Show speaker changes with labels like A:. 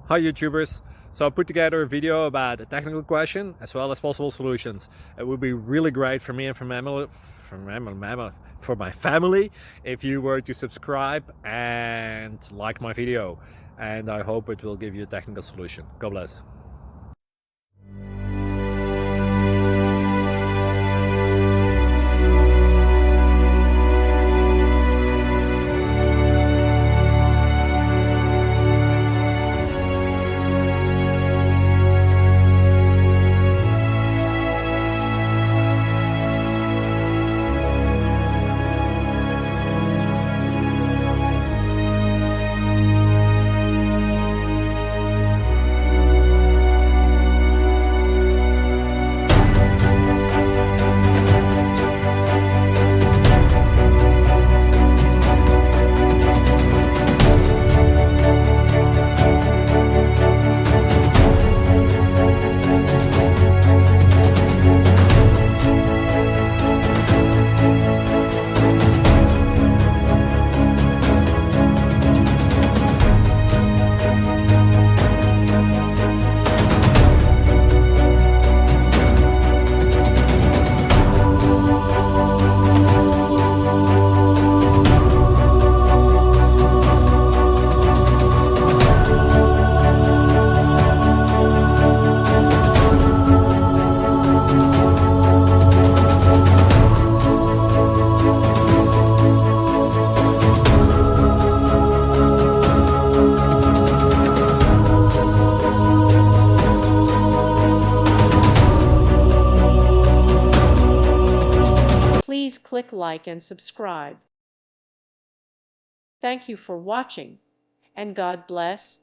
A: Hi YouTubers! So I put together a video about a technical question as well as possible solutions. It would be really great for me and for my family if you were to subscribe and like my video, and I hope it will give you a technical solution. God bless.
B: Please click like and subscribe. Thank you for watching, and God bless.